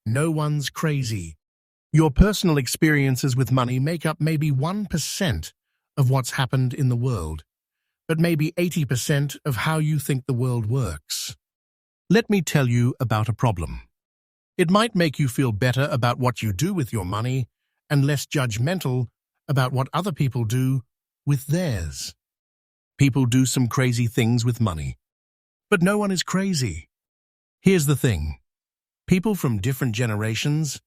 no one's crazy. Your personal experiences with money make up maybe 1% of what's happened in the world, but maybe 80% of how you think the world works. Let me tell you about a problem. It might make you feel better about what you do with your money and less judgmental about what other people do with theirs. People do some crazy things with money, but no one is crazy. Here's the thing. People from different generations,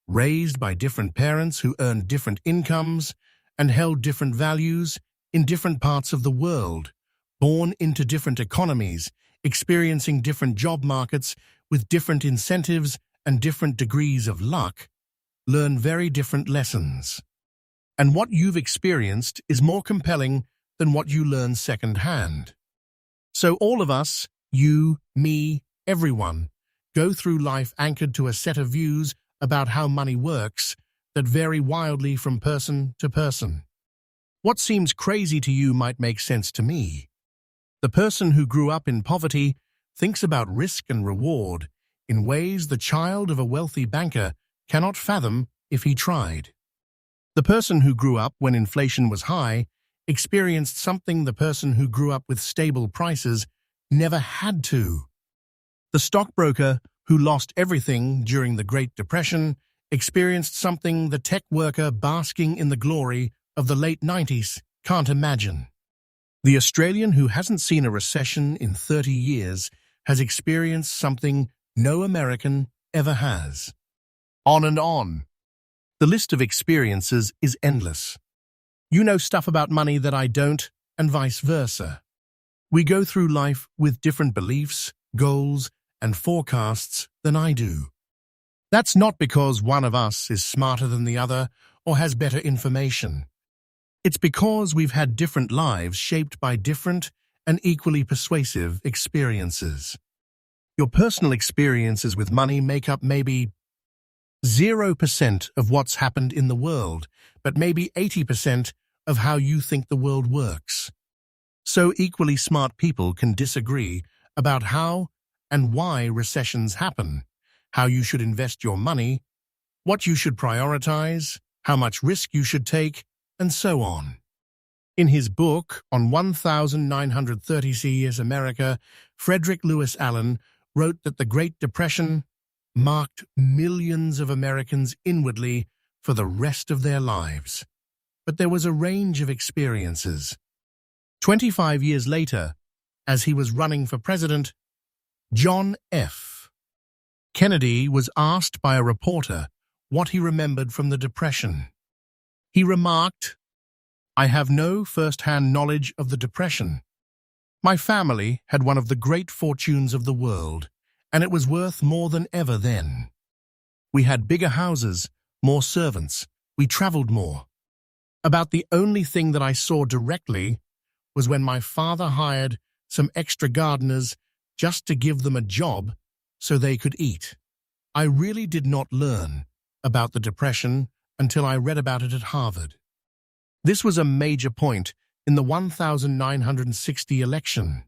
raised by different parents who earned different incomes and held different values in different parts of the world, born into different economies, experiencing different job markets with different incentives and different degrees of luck, learn very different lessons. And what you've experienced is more compelling than what you learn secondhand. So all of us, you, me, everyone, go through life anchored to a set of views about how money works that vary wildly from person to person. What seems crazy to you might make sense to me. The person who grew up in poverty thinks about risk and reward in ways the child of a wealthy banker cannot fathom if he tried. The person who grew up when inflation was high experienced something the person who grew up with stable prices never had to. The stockbroker who lost everything during the Great Depression experienced something the tech worker basking in the glory of the late 90s can't imagine. The Australian who hasn't seen a recession in 30 years has experienced something no American ever has. On and on. The list of experiences is endless. You know stuff about money that I don't, and vice versa. We go through life with different beliefs, goals, and forecasts than I do. That's not because one of us is smarter than the other or has better information. It's because we've had different lives shaped by different and equally persuasive experiences. Your personal experiences with money make up maybe 0% of what's happened in the world, but maybe 80% of how you think the world works. So equally smart people can disagree about how and why recessions happen, how you should invest your money, what you should prioritize, how much risk you should take, and so on. In his book on 1930 Years America, Frederick Lewis Allen wrote that the Great Depression marked millions of Americans inwardly for the rest of their lives. But there was a range of experiences. 25 years later, as he was running for president, John F. Kennedy was asked by a reporter what he remembered from the Depression. He remarked, "I have no first-hand knowledge of the Depression. My family had one of the great fortunes of the world, and it was worth more than ever then. We had bigger houses, more servants, we traveled more. About the only thing that I saw directly was when my father hired some extra gardeners just to give them a job so they could eat. I really did not learn about the Depression until I read about it at Harvard." This was a major point in the 1960 election.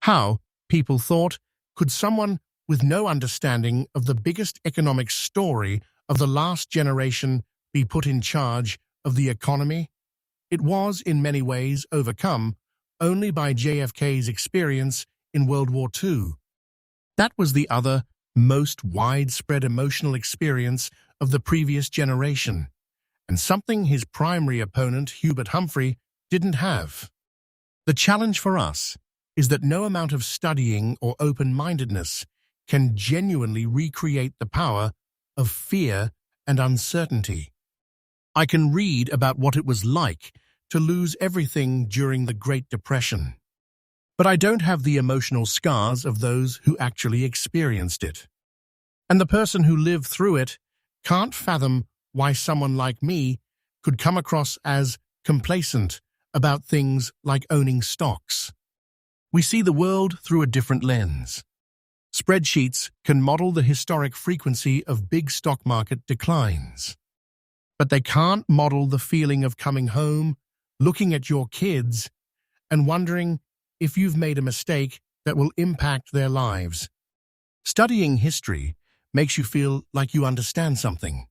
How, people thought, could someone with no understanding of the biggest economic story of the last generation be put in charge of the economy? It was, in many ways, overcome only by JFK's experience in World War II. That was the other, most widespread emotional experience of the previous generation, and something his primary opponent, Hubert Humphrey, didn't have. The challenge for us is that no amount of studying or open-mindedness can genuinely recreate the power of fear and uncertainty. I can read about what it was like to lose everything during the Great Depression, but I don't have the emotional scars of those who actually experienced it. And the person who lived through it can't fathom why someone like me could come across as complacent about things like owning stocks. We see the world through a different lens. Spreadsheets can model the historic frequency of big stock market declines. But they can't model the feeling of coming home, looking at your kids, and wondering if you've made a mistake that will impact their lives. Studying history makes you feel like you understand something.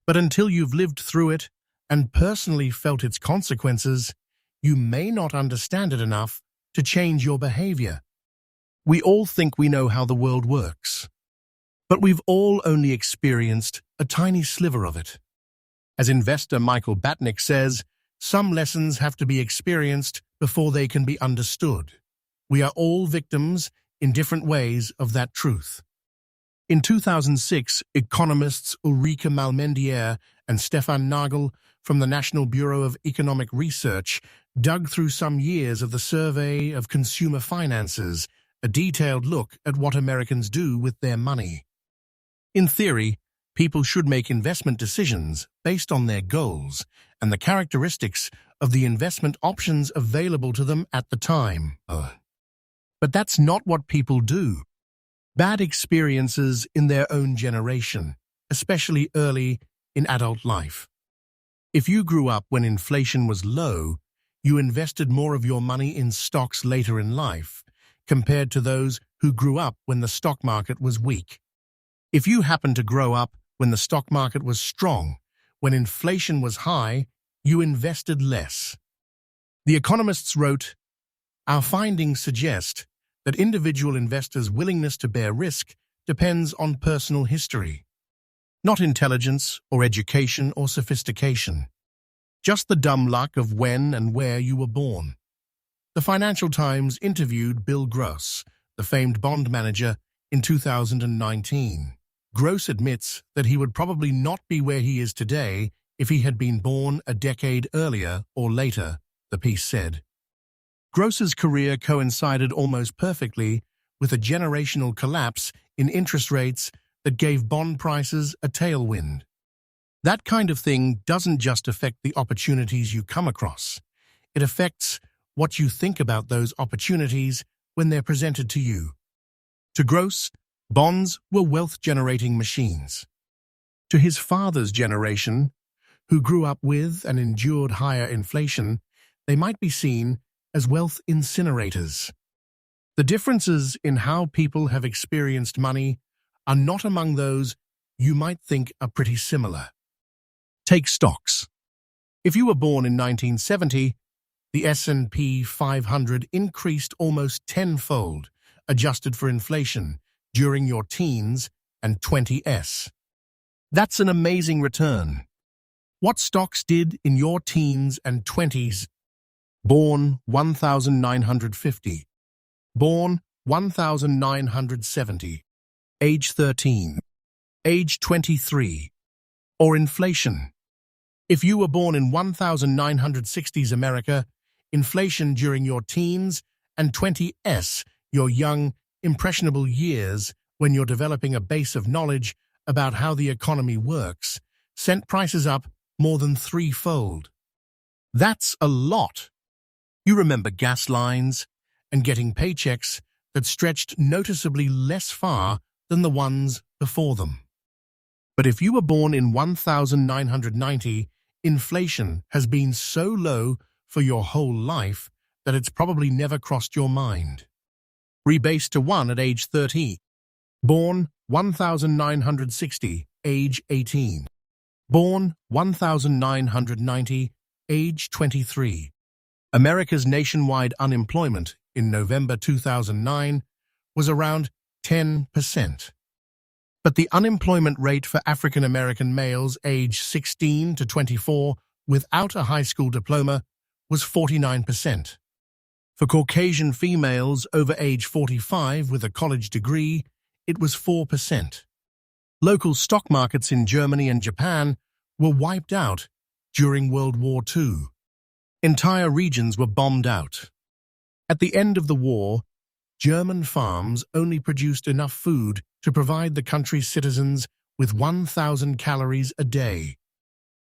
But until you've lived through it and personally felt its consequences, you may not understand it enough to change your behavior. We all think we know how the world works, but we've all only experienced a tiny sliver of it. As investor Michael Batnick says, some lessons have to be experienced before they can be understood. We are all victims in different ways of that truth. In 2006, economists Ulrike Malmendier and Stefan Nagel from the National Bureau of Economic Research dug through some years of the Survey of Consumer Finances, a detailed look at what Americans do with their money. In theory, people should make investment decisions based on their goals and the characteristics of the investment options available to them at the time. But that's not what people do. Bad experiences in their own generation, especially early in adult life. If you grew up when inflation was low, you invested more of your money in stocks later in life, compared to those who grew up when the stock market was weak. If you happened to grow up when the stock market was strong, when inflation was high, you invested less. The economists wrote, "Our findings suggest that individual investors' willingness to bear risk depends on personal history, not intelligence or education or sophistication, just the dumb luck of when and where you were born." The Financial Times interviewed Bill Gross, the famed bond manager, in 2019. Gross admits that he would probably not be where he is today if he had been born a decade earlier or later, the piece said. Gross's career coincided almost perfectly with a generational collapse in interest rates that gave bond prices a tailwind. That kind of thing doesn't just affect the opportunities you come across. It affects what you think about those opportunities when they're presented to you. To Gross, bonds were wealth-generating machines. To his father's generation, who grew up with and endured higher inflation, they might be seen as wealth incinerators. The differences in how people have experienced money are not among those you might think are pretty similar. Take stocks. If you were born in 1970, the S&P 500 increased almost tenfold, adjusted for inflation, during your teens and 20s. That's an amazing return. What stocks did in your teens and 20s? Born 1950. Born 1970. Age 13. Age 23. Or inflation. If you were born in 1960s America, inflation during your teens and 20s, your young, impressionable years when you're developing a base of knowledge about how the economy works, sent prices up more than threefold. That's a lot. You remember gas lines and getting paychecks that stretched noticeably less far than the ones before them. But if you were born in 1990, inflation has been so low for your whole life that it's probably never crossed your mind. Rebased to 1 at age 30. Born 1960, age 18. Born 1990, age 23. America's nationwide unemployment in November 2009 was around 10%. But the unemployment rate for African American males aged 16 to 24 without a high school diploma was 49%. For Caucasian females over age 45 with a college degree, it was 4%. Local stock markets in Germany and Japan were wiped out during World War II. Entire regions were bombed out. At the end of the war, German farms only produced enough food to provide the country's citizens with 1,000 calories a day.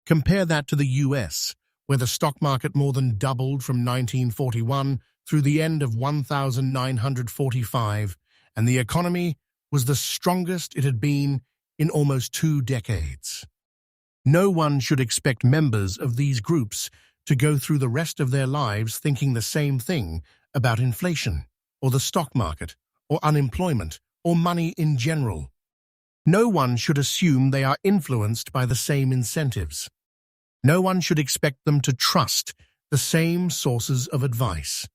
Compare that to the US, where the stock market more than doubled from 1941 through the end of 1945, and the economy was the strongest it had been in almost 2 decades. No one should expect members of these groups to go through the rest of their lives thinking the same thing about inflation, or the stock market, or unemployment, or money in general. No one should assume they are influenced by the same incentives. No one should expect them to trust the same sources of advice.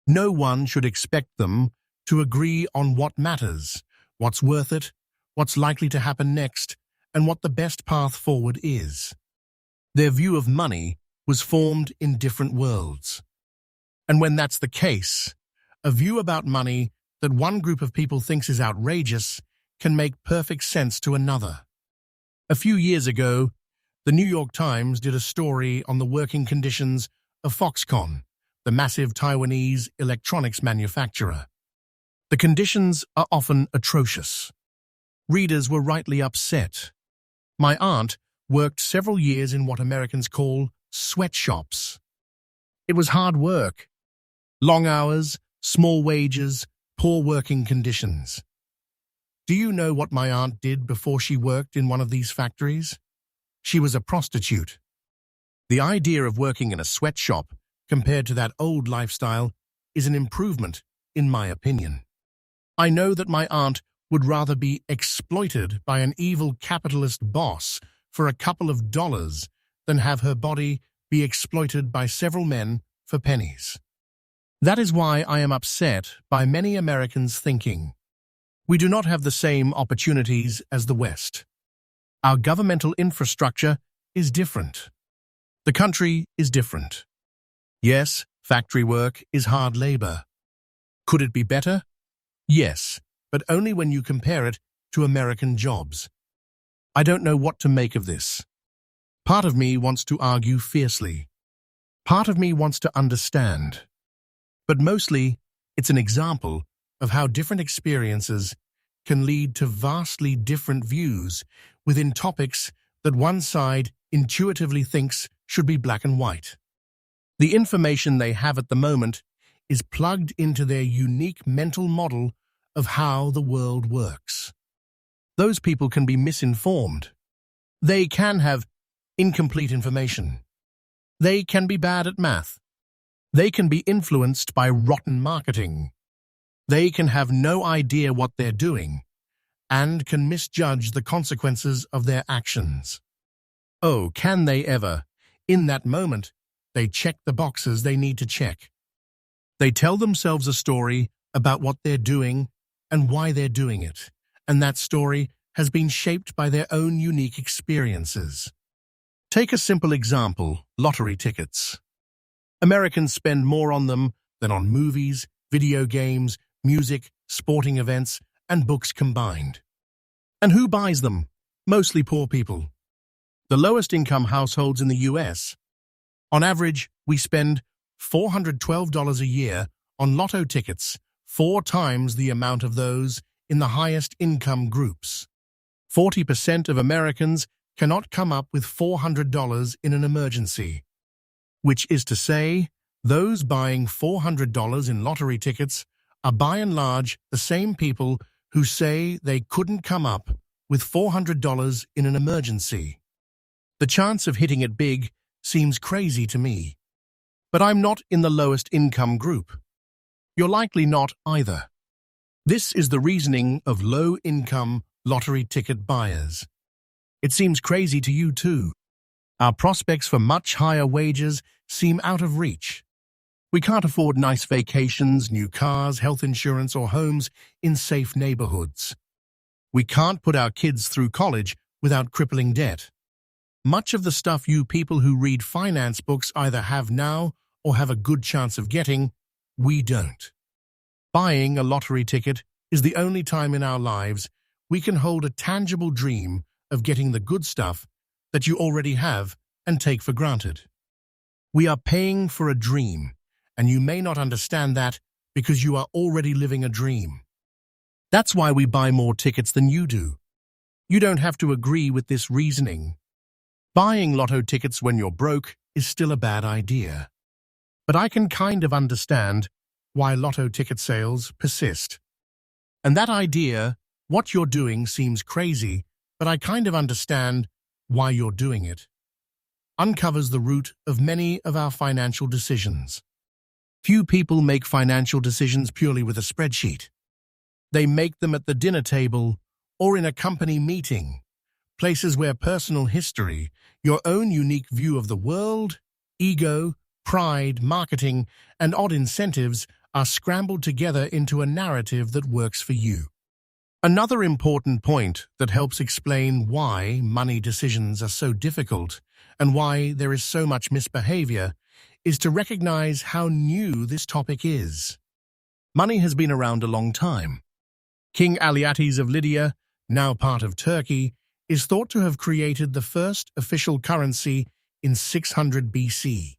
No one should expect them to agree on what matters, what's worth it, what's likely to happen next, and what the best path forward is. Their view of money was formed in different worlds. And when that's the case, a view about money that one group of people thinks is outrageous can make perfect sense to another. A few years ago, the New York Times did a story on the working conditions of Foxconn, the massive Taiwanese electronics manufacturer. The conditions are often atrocious. Readers were rightly upset. My aunt worked several years in what Americans call sweatshops. It was hard work. Long hours, small wages, poor working conditions. Do you know what my aunt did before she worked in one of these factories? She was a prostitute. The idea of working in a sweatshop compared to that old lifestyle is an improvement, in my opinion. I know that my aunt would rather be exploited by an evil capitalist boss for a couple of dollars than have her body be exploited by several men for pennies. That is why I am upset by many Americans thinking, we do not have the same opportunities as the West. Our governmental infrastructure is different. The country is different. Yes, factory work is hard labor. Could it be better? Yes, but only when you compare it to American jobs. I don't know what to make of this. Part of me wants to argue fiercely. Part of me wants to understand. But mostly, it's an example of how different experiences can lead to vastly different views within topics that one side intuitively thinks should be black and white. The information they have at the moment is plugged into their unique mental model of how the world works. Those people can be misinformed. They can have incomplete information. They can be bad at math. They can be influenced by rotten marketing. They can have no idea what they're doing and can misjudge the consequences of their actions. Oh, can they ever? In that moment, they check the boxes they need to check. They tell themselves a story about what they're doing and why they're doing it, and that story has been shaped by their own unique experiences. Take a simple example, lottery tickets. Americans spend more on them than on movies, video games, music, sporting events, and books combined. And who buys them? Mostly poor people. The lowest income households in the US. On average, we spend $412 a year on lotto tickets, 4 times the amount of those in the highest income groups. 40% of Americans cannot come up with $400 in an emergency, which is to say, those buying $400 in lottery tickets are by and large the same people who say they couldn't come up with $400 in an emergency. The chance of hitting it big seems crazy to me. But I'm not in the lowest income group. You're likely not either. This is the reasoning of low-income lottery ticket buyers. It seems crazy to you too. Our prospects for much higher wages seem out of reach. We can't afford nice vacations, new cars, health insurance, or homes in safe neighborhoods. We can't put our kids through college without crippling debt. Much of the stuff you people who read finance books either have now or have a good chance of getting, we don't. Buying a lottery ticket is the only time in our lives we can hold a tangible dream of getting the good stuff that you already have and take for granted. We are paying for a dream, and you may not understand that because you are already living a dream. That's why we buy more tickets than you do. You don't have to agree with this reasoning. Buying lotto tickets when you're broke is still a bad idea. But I can kind of understand why lotto ticket sales persist. And that idea, what you're doing, seems crazy, but I kind of understand why you're doing it, uncovers the root of many of our financial decisions. Few people make financial decisions purely with a spreadsheet. They make them at the dinner table or in a company meeting, places where personal history, your own unique view of the world, ego, pride, marketing, and odd incentives are scrambled together into a narrative that works for you. Another important point that helps explain why money decisions are so difficult and why there is so much misbehavior is to recognize how new this topic is. Money has been around a long time. King Alyattes of Lydia, now part of Turkey, is thought to have created the first official currency in 600 BC.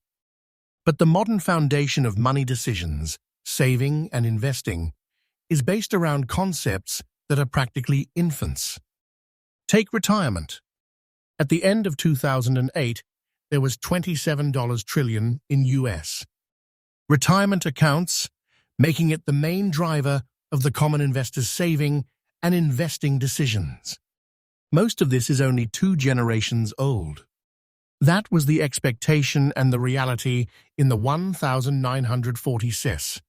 But the modern foundation of money decisions, saving and investing, is based around concepts that are practically infants. Take retirement. At the end of 2008, there was $27 trillion in US. Retirement accounts, making it the main driver of the common investor's saving and investing decisions. Most of this is only 2 generations old. That was the expectation and the reality in the 1940 CIS.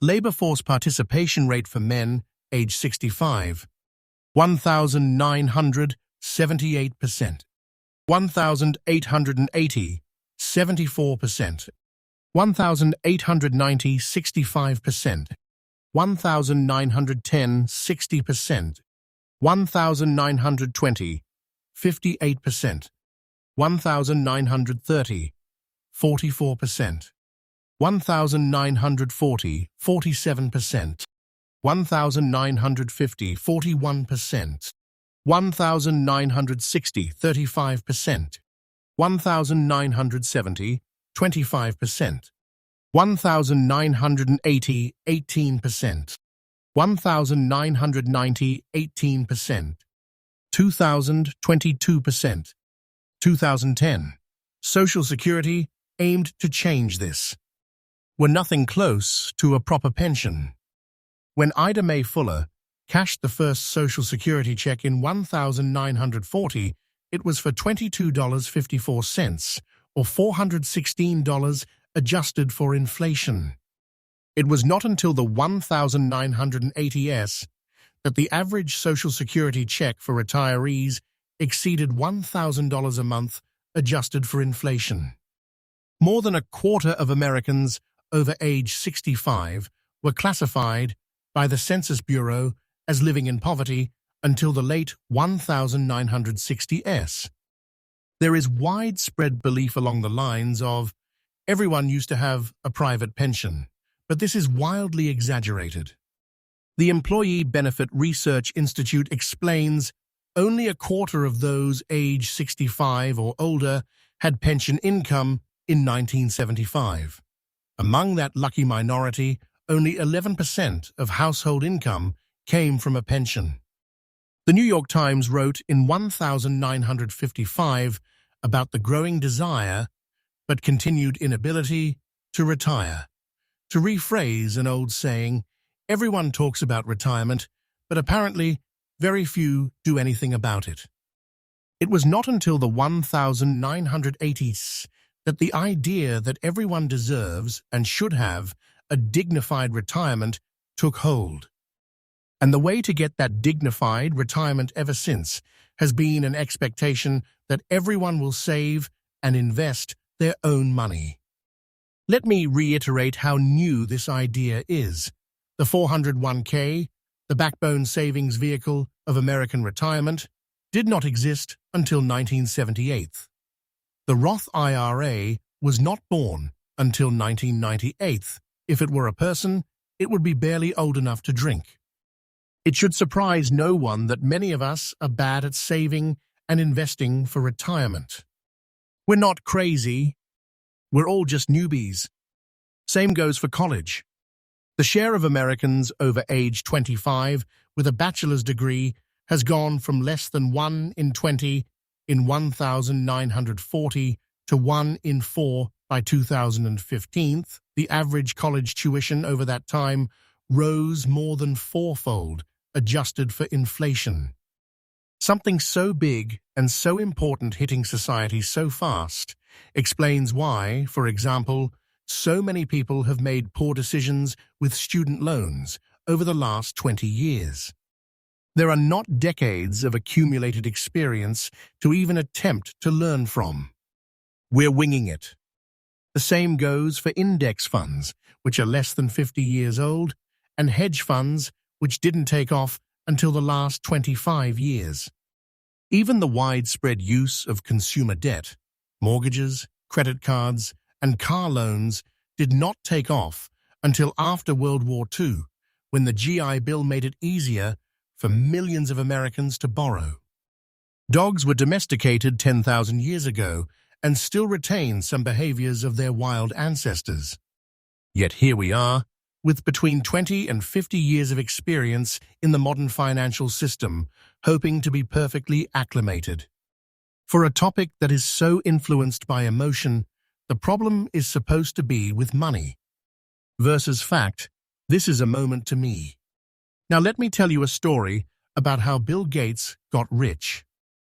Labor force participation rate for men age 65, 1,978%. 1,880, 74%. 1,890, 65%. 1,910, 60%. 1,920, 58%. 1,930, 44%. 1,940, 47%. 1,950, 41%. 1,960, 35%. 1,970, 25%. 1,980, 18%. 1,990, 18%. 2,000, 22%. 2010. Social Security aimed to change this. We're nothing close to a proper pension. When Ida Mae Fuller cashed the first Social Security check in 1940, it was for $22.54, or $416 adjusted for inflation. It was not until the 1980s that the average Social Security check for retirees exceeded $1,000 a month adjusted for inflation. More than a quarter of Americans over age 65 were classified by the Census Bureau as living in poverty until the late 1960s. There is widespread belief along the lines of, everyone used to have a private pension, but this is wildly exaggerated. The Employee Benefit Research Institute explains only a quarter of those age 65 or older had pension income in 1975. Among that lucky minority, only 11% of household income came from a pension. The New York Times wrote in 1955 about the growing desire, but continued inability, to retire. To rephrase an old saying, everyone talks about retirement, but apparently very few do anything about it. It was not until the 1980s that the idea that everyone deserves and should have a dignified retirement took hold. And the way to get that dignified retirement ever since has been an expectation that everyone will save and invest their own money. Let me reiterate how new this idea is. The 401k, the backbone savings vehicle of American retirement, did not exist until 1978. The Roth IRA was not born until 1998. If it were a person, it would be barely old enough to drink. It should surprise no one that many of us are bad at saving and investing for retirement. We're not crazy. We're all just newbies. Same goes for college. The share of Americans over age 25 with a bachelor's degree has gone from less than 1 in 20 in 1940 to 1 in 4 by 2015. The average college tuition over that time rose more than fourfold, adjusted for inflation. Something so big and so important hitting society so fast explains why, for example, so many people have made poor decisions with student loans over the last 20 years. There are not decades of accumulated experience to even attempt to learn from. We're winging it. The same goes for index funds, which are less than 50 years old, and hedge funds, which didn't take off until the last 25 years. Even the widespread use of consumer debt, mortgages, credit cards, and car loans did not take off until after World War II, when the GI Bill made it easier for millions of Americans to borrow. Dogs were domesticated 10,000 years ago and still retain some behaviors of their wild ancestors. Yet here we are, with between 20 and 50 years of experience in the modern financial system, hoping to be perfectly acclimated. For a topic that is so influenced by emotion, the problem is supposed to be with money. Versus fact, this is a moment to me. Now let me tell you a story about how Bill Gates got rich.